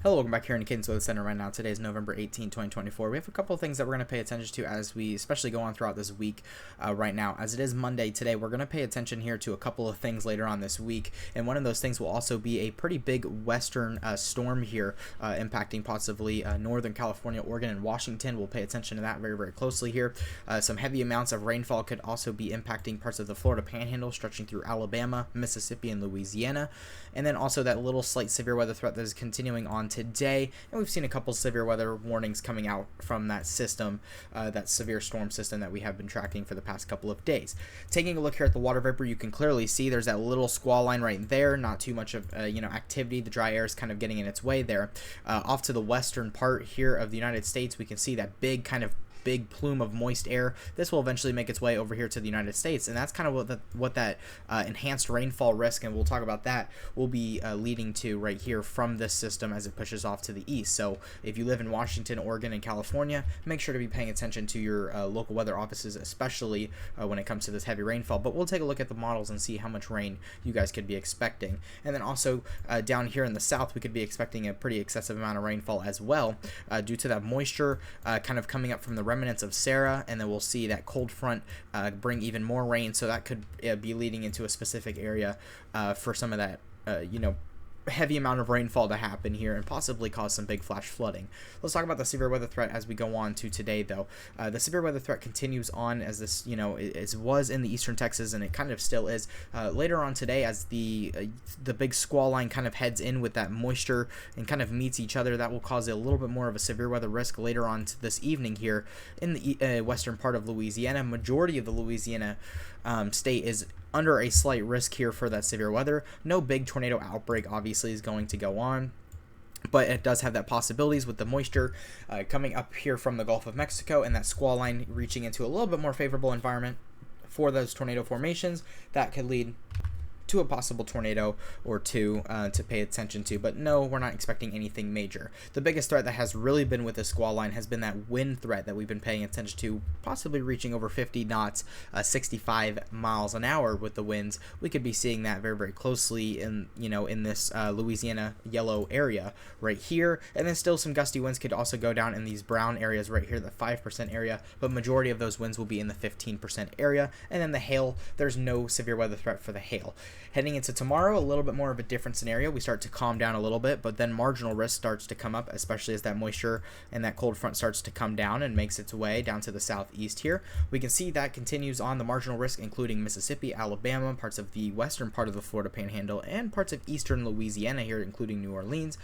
Hello, welcome back here in CAYDEN'S WEATHER Center right now. Today is November 18, 2024. We have a couple of things that we're going to pay attention to as we especially go on throughout this week right now. As it is Monday today, we're going to pay attention here to a couple of things later on this week. And one of those things will also be a pretty big western storm here impacting possibly Northern California, Oregon, and Washington. We'll pay attention to that very, very closely here. Some heavy amounts of rainfall could also be impacting parts of the Florida Panhandle, stretching through Alabama, Mississippi, and Louisiana. And then also that little slight severe weather threat that is continuing on today, and we've seen a couple severe weather warnings coming out from that system, that severe storm system that we have been tracking for the past couple of days. Taking a look here at the water vapor, you can clearly see there's that little squall line right there. Not too much of activity. The dry air is kind of getting in its way there. Off to the western part here of the United States, we can see that big plume of moist air. This will eventually make its way over here to the United States, and that's kind of what that enhanced rainfall risk, and we'll talk about that, will be leading to right here from this system as it pushes off to the east. So if you live in Washington, Oregon, and California, make sure to be paying attention to your local weather offices, especially when it comes to this heavy rainfall. But we'll take a look at the models and see how much rain you guys could be expecting. And then also down here in the south, we could be expecting a pretty excessive amount of rainfall as well due to that moisture kind of coming up from the remnants of Sarah, and then we'll see that cold front bring even more rain, so that could be leading into a specific area for some of that heavy amount of rainfall to happen here and possibly cause some big flash flooding. Let's talk about the severe weather threat as we go on to today, though. The severe weather threat continues on as this, it was in the eastern Texas, and it kind of still is. Later on today, as the big squall line kind of heads in with that moisture and kind of meets each other, that will cause a little bit more of a severe weather risk later on this evening here in the western part of Louisiana. Majority of the Louisiana state is under a slight risk here for that severe weather. No big tornado outbreak obviously is going to go on, but it does have that possibilities with the moisture coming up here from the Gulf of Mexico and that squall line reaching into a little bit more favorable environment for those tornado formations. That could lead to a possible tornado or two to pay attention to, but no, we're not expecting anything major. The biggest threat that has really been with the squall line has been that wind threat that we've been paying attention to, possibly reaching over 50 knots, 65 miles an hour with the winds. We could be seeing that very, very closely in this Louisiana yellow area right here, and then still some gusty winds could also go down in these brown areas right here, the 5% area, but majority of those winds will be in the 15% area. And then the hail, there's no severe weather threat for the hail. Heading into tomorrow, a little bit more of a different scenario. We start to calm down a little bit, but then marginal risk starts to come up, especially as that moisture and that cold front starts to come down and makes its way down to the southeast here. We can see that continues on the marginal risk, including Mississippi, Alabama, parts of the western part of the Florida Panhandle, and parts of eastern Louisiana here, including New Orleans.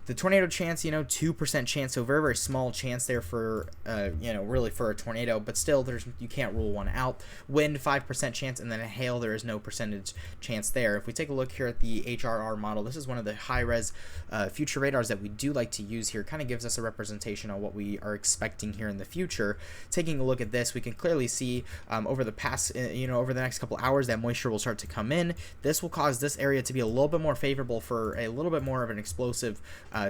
The tornado chance, 2% chance, so very, very small chance there for, really for a tornado, but still, you can't rule one out. Wind, 5% chance, and then a hail, there is no percentage chance there. If we take a look here at the HRR model, this is one of the high-res future radars that we do like to use here. Kind of gives us a representation on what we are expecting here in the future. Taking a look at this, we can clearly see over the past, over the next couple hours, that moisture will start to come in. This will cause this area to be a little bit more favorable for a little bit more of an explosive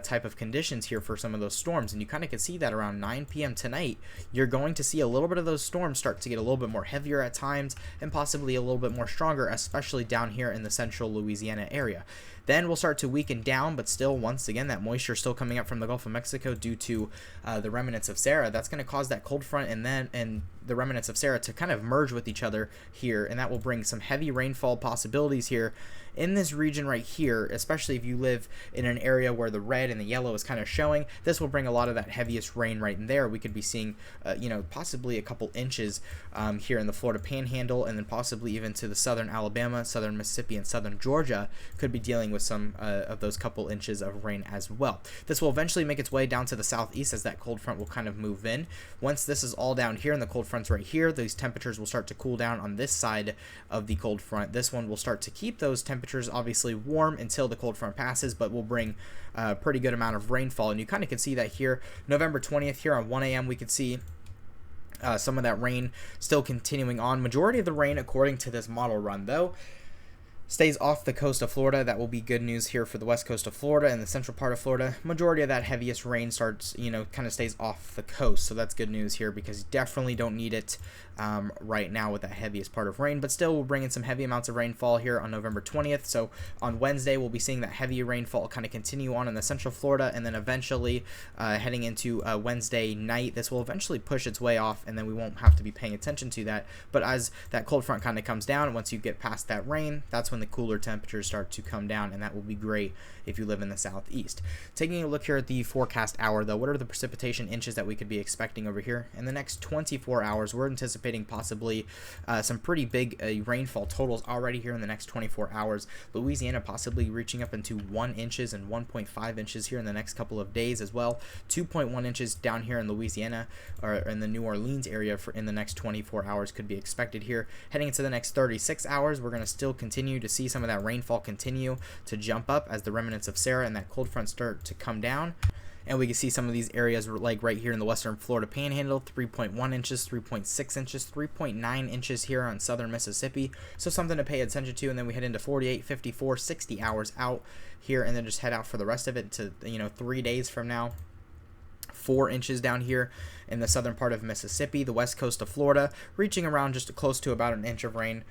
type of conditions here for some of those storms, and you kind of can see that around 9 p.m. tonight, you're going to see a little bit of those storms start to get a little bit more heavier at times and possibly a little bit more stronger, especially down here in the central Louisiana area. Then we'll start to weaken down, but still, once again, that moisture still coming up from the Gulf of Mexico due to the remnants of Sarah. That's going to cause that cold front and the remnants of Sarah to kind of merge with each other here, and that will bring some heavy rainfall possibilities here in this region right here, especially if you live in an area where the red and the yellow is kind of showing. This will bring a lot of that heaviest rain right in there. We could be seeing, possibly a couple inches here in the Florida Panhandle, and then possibly even to the southern Alabama, southern Mississippi, and southern Georgia could be dealing with some of those couple inches of rain as well. This will eventually make its way down to the southeast as that cold front will kind of move in. Once this is all down here and the cold front's right here, these temperatures will start to cool down on this side of the cold front. This one will start to keep those temperatures obviously warm until the cold front passes, but will bring a pretty good amount of rainfall, and you kind of can see that here. November 20th here on 1 a.m. we could see some of that rain still continuing on. Majority of the rain, according to this model run, though, stays off the coast of Florida. That will be good news here for the west coast of Florida and the central part of Florida. Majority of that heaviest rain starts, kind of stays off the coast. So that's good news here because you definitely don't need it right now with that heaviest part of rain. But still, we'll bring in some heavy amounts of rainfall here on November 20th. So on Wednesday, we'll be seeing that heavy rainfall kind of continue on in the central Florida. And then eventually heading into Wednesday night, this will eventually push its way off. And then we won't have to be paying attention to that. But as that cold front kind of comes down, once you get past that rain, that's when the cooler temperatures start to come down, and that will be great if you live in the southeast. Taking a look here at the forecast hour, though, what are the precipitation inches that we could be expecting over here? In the next 24 hours, we're anticipating possibly some pretty big rainfall totals already here in the next 24 hours. Louisiana possibly reaching up into 1 inches and 1.5 inches here in the next couple of days as well. 2.1 inches down here in Louisiana or in the New Orleans area for in the next 24 hours could be expected here. Heading into the next 36 hours, we're going to still continue to see some of that rainfall continue to jump up as the remnants of Sarah and that cold front start to come down. And we can see some of these areas like right here in the western Florida panhandle, 3.1 inches, 3.6 inches, 3.9 inches here on southern Mississippi. So something to pay attention to. And then we head into 48, 54, 60 hours out here, and then just head out for the rest of it to 3 days from now. 4 inches down here in the southern part of Mississippi, the west coast of Florida, reaching around just close to about an inch of rain.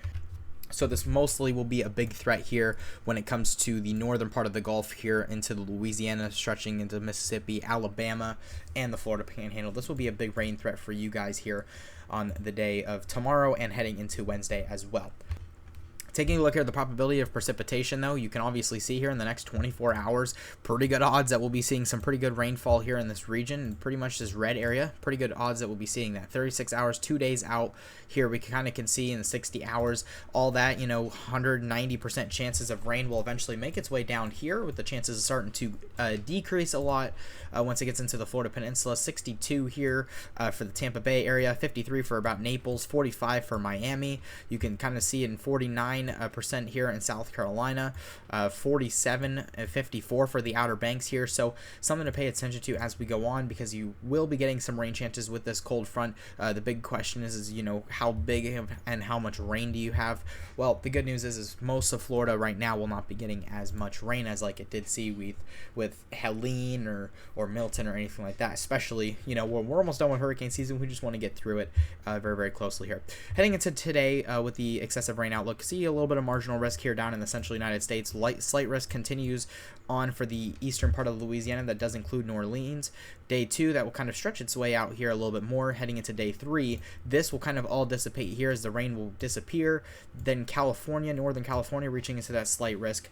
So this mostly will be a big threat here when it comes to the northern part of the Gulf here into the Louisiana, stretching into Mississippi, Alabama, and the Florida Panhandle. This will be a big rain threat for you guys here on the day of tomorrow and heading into Wednesday as well. Taking a look here at the probability of precipitation, though, you can obviously see here in the next 24 hours, pretty good odds that we'll be seeing some pretty good rainfall here in this region, and pretty much this red area. Pretty good odds that we'll be seeing that. 36 hours, 2 days out here, we kind of can see in the 60 hours, all that, 190% chances of rain will eventually make its way down here, with the chances starting to decrease a lot once it gets into the Florida Peninsula. 62 here for the Tampa Bay area, 53 for about Naples, 45 for Miami. You can kind of see it in 49% here in South Carolina, 47 and 54 for the Outer Banks here. So something to pay attention to as we go on, because you will be getting some rain chances with this cold front. The big question is how big and how much rain do you have? Well, the good news is most of Florida right now will not be getting as much rain as like it did see with Helene or Milton or anything like that. Especially, we're almost done with hurricane season. We just want to get through it very, very closely here. Heading into today with the excessive rain outlook, see a little bit of marginal risk here down in the central United States. Slight risk continues on for the eastern part of Louisiana. That does include New Orleans. Day 2, that will kind of stretch its way out here a little bit more. Heading into day 3, this will kind of all dissipate here as the rain will disappear. Then California, northern California, reaching into that slight risk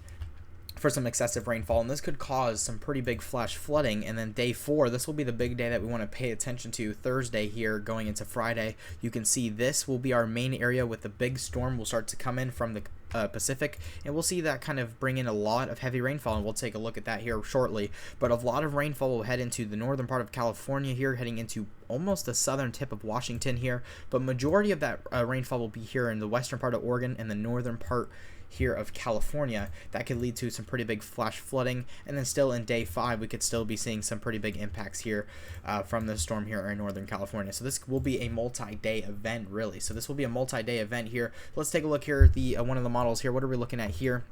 for some excessive rainfall, and this could cause some pretty big flash flooding. And then day 4, this will be the big day that we want to pay attention to. Thursday here going into Friday, you can see this will be our main area with the big storm will start to come in from the Pacific, and we'll see that kind of bring in a lot of heavy rainfall, and we'll take a look at that here shortly. But a lot of rainfall will head into the northern part of California here, heading into almost the southern tip of Washington here, but majority of that rainfall will be here in the western part of Oregon and the northern part here of California. That could lead to some pretty big flash flooding. And then still in day 5, we could still be seeing some pretty big impacts here from the storm here in northern California. So this will be a multi-day event, really. So this will be a multi-day event here. Let's take a look here at the one of the models here. What are we looking at here?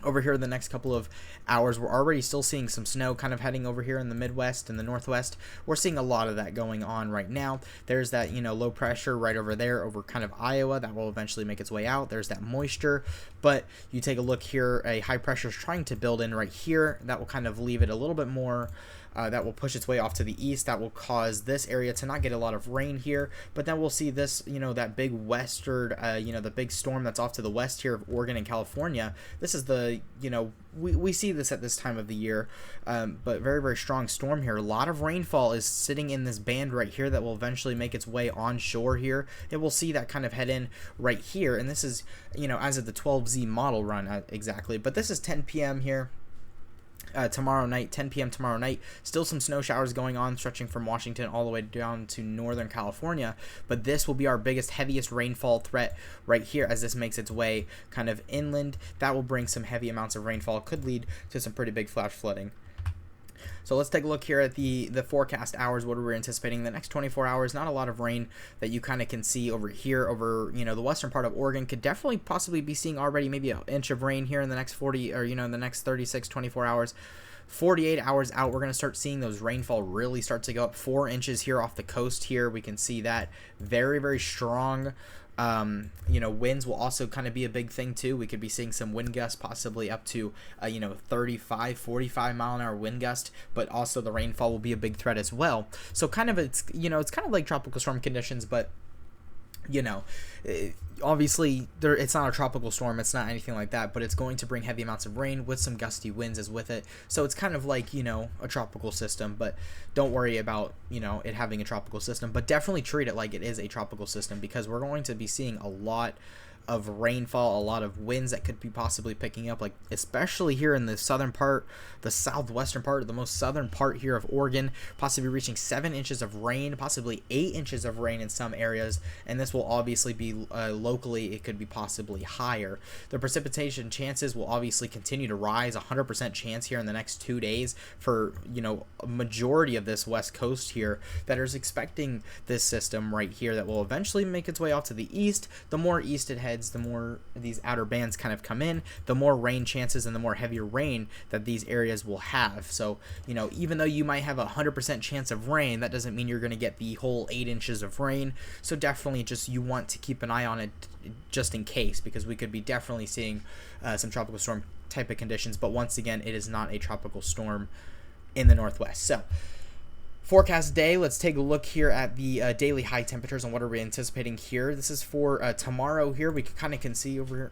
Over here in the next couple of hours, we're already still seeing some snow kind of heading over here in the Midwest and the Northwest. We're seeing a lot of that going on right now. There's that, low pressure right over there over kind of Iowa that will eventually make its way out. There's that moisture, but you take a look here, a high pressure is trying to build in right here. That will kind of leave it a little bit more that will push its way off to the east. That will cause this area to not get a lot of rain here, but then we'll see this, that big western, the big storm that's off to the west here of Oregon and California. This is the, we see this at this time of the year, but very, very strong storm here. A lot of rainfall is sitting in this band right here that will eventually make its way onshore here, and we'll see that kind of head in right here. And this is, as of the 12Z model run exactly, but this is 10 p.m. here. Tomorrow night, 10 p.m. tomorrow night. Still some snow showers going on, stretching from Washington all the way down to northern California. But this will be our biggest, heaviest rainfall threat right here as this makes its way kind of inland. That will bring some heavy amounts of rainfall. Could lead to some pretty big flash flooding. So let's take a look here at the forecast hours. What are we anticipating the next 24 hours? Not a lot of rain that you kind of can see over here, over the western part of Oregon. Could definitely possibly be seeing already maybe an inch of rain here in the next 40 or in the next 36, 24 hours. 48 hours out, we're going to start seeing those rainfall really start to go up. 4 inches here off the coast here. We can see that very, very strong. Winds will also kind of be a big thing too. We could be seeing some wind gusts, possibly up to 35, 45 mile an hour wind gust, but also the rainfall will be a big threat as well. So kind of it's kind of like tropical storm conditions, but obviously it's not a tropical storm, it's not anything like that, but it's going to bring heavy amounts of rain with some gusty winds as with it. So it's kind of like a tropical system, but don't worry about it having a tropical system, but definitely treat it like it is a tropical system, because we're going to be seeing a lot of rainfall, a lot of winds that could be possibly picking up, like especially here in the southern part, the southwestern part, the most southern part here of Oregon, possibly reaching 7 inches of rain, possibly 8 inches of rain in some areas, and this will obviously be locally, it could be possibly higher. The precipitation chances will obviously continue to rise, 100% chance here in the next 2 days for a majority of this west coast here that is expecting this system right here that will eventually make its way off to the east. The more east it heads, the more these outer bands kind of come in, the more rain chances and the more heavier rain that these areas will have. So even though you might have 100% chance of rain, that doesn't mean you're going to get the whole 8 inches of rain. So definitely just you want to keep an eye on it just in case, because we could be definitely seeing some tropical storm type of conditions. But once again, it is not a tropical storm in the northwest. So forecast day, let's take a look here at the daily high temperatures and what are we anticipating here. This is for tomorrow here. We can see over here.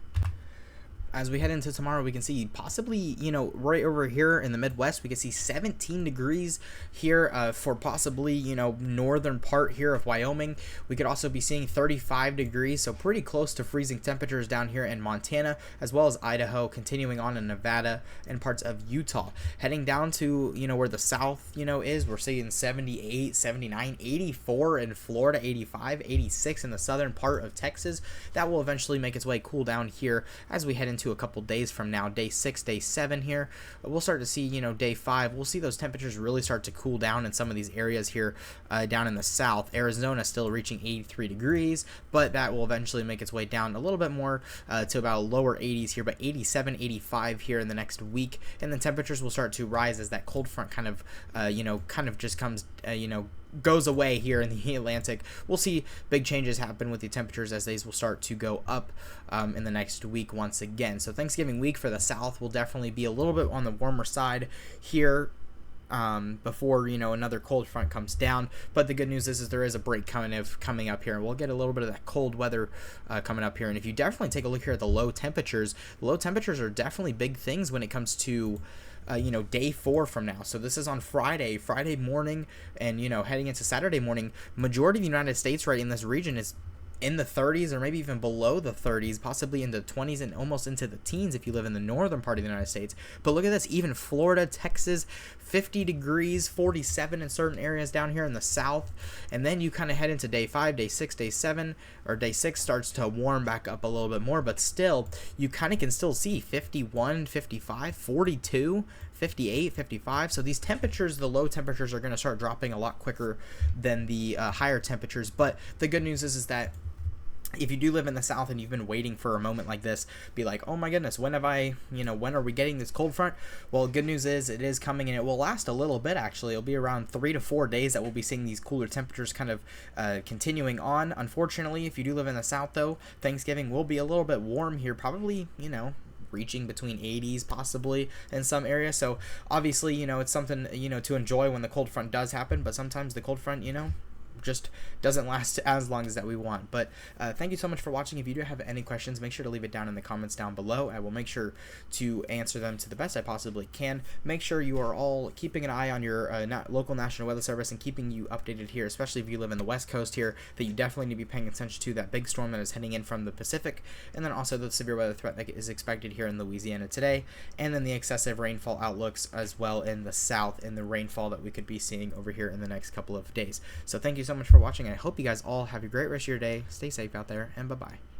As we head into tomorrow, we can see possibly, right over here in the Midwest, we can see 17 degrees here for possibly, northern part here of Wyoming. We could also be seeing 35 degrees, so pretty close to freezing temperatures down here in Montana, as well as Idaho, continuing on in Nevada and parts of Utah. Heading down to, where the south, is, we're seeing 78, 79, 84 in Florida, 85, 86 in the southern part of Texas. That will eventually make its way cool down here as we head into a couple days from now. Day 6, day 7 here, we'll start to see day 5, we'll see those temperatures really start to cool down in some of these areas here down in the south. Arizona still reaching 83 degrees, but that will eventually make its way down a little bit more to about lower 80s here, but 87, 85 here in the next week, and then temperatures will start to rise as that cold front kind of just comes goes away here in the Atlantic. We'll see big changes happen with the temperatures as these will start to go up in the next week once again. So Thanksgiving week for the south will definitely be a little bit on the warmer side here before another cold front comes down. But the good news is there is a break coming up here, and we'll get a little bit of that cold weather coming up here. And if you definitely take a look here at the low temperatures are definitely big things when it comes to day 4 from now. So this is on Friday morning, and heading into Saturday morning. Majority of the United States right in this region is in the 30s or maybe even below the 30s, possibly in the 20s and almost into the teens if you live in the northern part of the United States. But look at this, even Florida, Texas, 50 degrees, 47 in certain areas down here in the south. And then you kind of head into day 5, day 6, day 7, or day 6 starts to warm back up a little bit more, but still you kind of can still see 51, 55, 42, 58, 55. So these temperatures, the low temperatures, are going to start dropping a lot quicker than the higher temperatures. But the good news is that if you do live in the south and you've been waiting for a moment like this, be like, oh my goodness, when are we getting this cold front? Well, good news is it is coming, and it will last a little bit actually. It'll be around 3 to 4 days that we'll be seeing these cooler temperatures kind of continuing on. Unfortunately, if you do live in the south though, Thanksgiving will be a little bit warm here, probably, reaching between 80s possibly in some areas. So obviously, it's something, to enjoy when the cold front does happen, but sometimes the cold front, just doesn't last as long as that we want. But thank you so much for watching. If you do have any questions, make sure to leave it down in the comments down below. I will make sure to answer them to the best I possibly can. Make sure you are all keeping an eye on your local National Weather Service and keeping you updated here, especially if you live in the West Coast here, that you definitely need to be paying attention to that big storm that is heading in from the Pacific, and then also the severe weather threat that is expected here in Louisiana today, and then the excessive rainfall outlooks as well in the south, and the rainfall that we could be seeing over here in the next couple of days. So thank you so much for watching. I hope you guys all have a great rest of your day. Stay safe out there, and bye-bye.